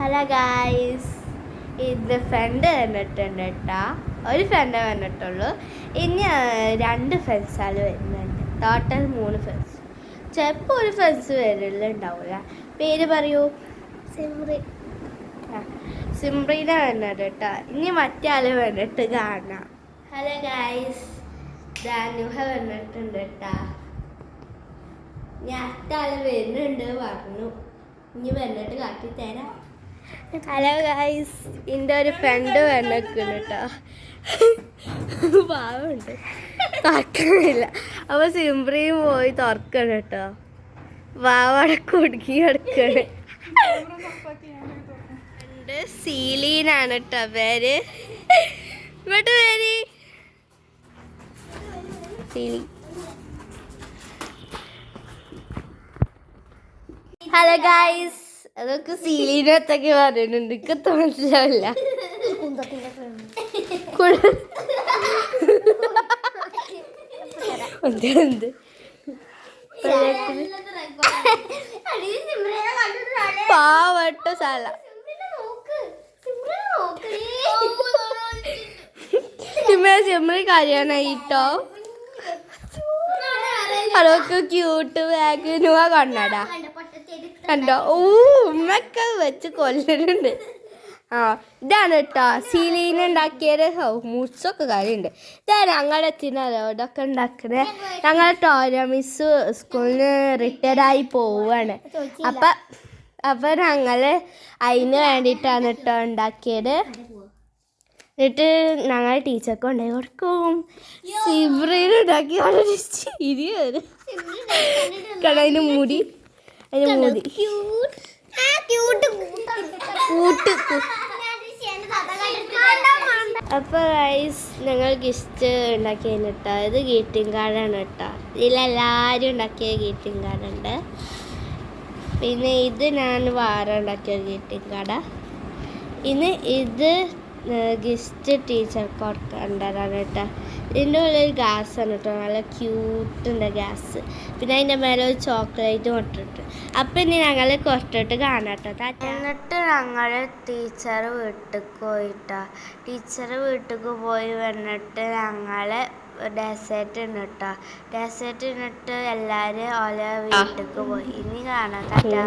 Hello guys, ഇത് front വന്നിട്ടുണ്ട് കേട്ടോ. ഒരു ഫ്രണ്ട് വന്നിട്ടുള്ളൂ. ഇനി 2 ഫ്രണ്ട്സാണ് വരുന്നുണ്ട്. Total 3 friends. ചിലപ്പോൾ ഒരു ഫ്രണ്ട്സ് വരലുണ്ടാവില്ല. പേര് പറയൂ. സിംറീന വന്നത് കേട്ടോ. ഇനി മറ്റേ ആൾ വന്നിട്ട് കാണാം. ഹലോ ഗായ്സ്, നുഹ വന്നിട്ടുണ്ട് കേട്ടോ. ഞാൻ അടുത്ത ആൾ വരുന്നുണ്ട് പറഞ്ഞു. ഇനി വന്നിട്ട് കാട്ടിത്തരാം. ഹലോ ഗായ്സ്, എൻ്റെ ഒരു ഫ്രണ്ട് വന്നിരിക്കുന്നു കേട്ടോ. പാവമുണ്ട്, തുറക്കണില്ല. അപ്പോൾ സിംബ്രിയും പോയി തുറക്കണം കേട്ടോ. പാവടെ കുടുക്കി കിടക്കണ്. സീലീനാണ് കേട്ടോ പേര്. ഇങ്ങോട്ട് പേര് സീലി. ഹലോ ഗായ്സ്, അതൊക്കെ സീലീനത്തൊക്കെ പറയുന്നുണ്ട്. എനിക്ക് മനസ്സിലാവില്ല. എന്ത് പാവട്ട സാല സിമ്മറി കാര്യാനായിട്ടോ. അതൊക്കെ ക്യൂട്ട് ബാഗ് കണ്ണടാ കണ്ടോ. ഉമ്മൊക്കെ വെച്ച് കൊല്ലുന്നുണ്ട്. ഇതാണ് കേട്ടോ സീലീന ഉണ്ടാക്കിയത്. മുറിച്ചൊക്കെ കാര്യമുണ്ട്. ഇതാണ് ഞങ്ങളുടെ എത്തിനല്ലോ ഇതൊക്കെ ഉണ്ടാക്കുന്നത്. ഞങ്ങളുടെ ടോര മിസ് സ്കൂളിൽ നിന്ന് റിട്ടയർഡായി പോവാണ്. അപ്പം ഞങ്ങൾ അതിന് വേണ്ടിയിട്ടാണ് കേട്ടോ ഉണ്ടാക്കിയത്. എന്നിട്ട് ഞങ്ങൾ ടീച്ചർക്ക് കൊണ്ടുപോയി കൊടുക്കും. സിബ്രയിൽ ഉണ്ടാക്കി വളരെ ചിരി വരും. അതിന് മൂടി അപ്പോൾ ഗൈസ്, ഞങ്ങൾ ഗിഫ്റ്റ് ഉണ്ടാക്കി കേട്ടോ. ഇത് ഗ്രീറ്റിംഗ് കാർഡാണ് കേട്ടോ. ഇതിലെല്ലാവരും ഉണ്ടാക്കിയ ഗ്രീറ്റിംഗ് കാർഡുണ്ട്. പിന്നെ ഇത് ഞാൻ വേറെ ഉണ്ടാക്കിയ ഗ്രീറ്റിംഗ് കാർഡാണ്. ഇനി ഇത് ഗിഫ്റ്റ് ടീച്ചർക്ക് കൊടുക്കേണ്ടതാണ് കേട്ടോ. ഇതിൻ്റെ ഉള്ളിൽ ഗ്യാസാണ് കേട്ടോ. നല്ല ക്യൂട്ടുണ്ട് ഗ്യാസ്. പിന്നെ അതിൻ്റെ മേലെ ഒരു ചോക്ലേറ്റ് കൊണ്ടിട്ട്. അപ്പം ഇനി ഞങ്ങൾ കൊണ്ടിട്ട് കാണാം കേട്ടോ. എന്നിട്ട് ഞങ്ങൾ ടീച്ചർ വീട്ടിൽ പോയിട്ടോ. ടീച്ചർ വീട്ടിൽ പോയി വന്നിട്ട് ഞങ്ങൾ ഡെസേർട്ട് ഉണ്ട് കേട്ടോ. ഡെസേർട്ട് ഇന്നിട്ട് എല്ലാവരും ഓരോ വീട്ടിൽ പോയി. ഇനി കാണാം കേട്ടോ.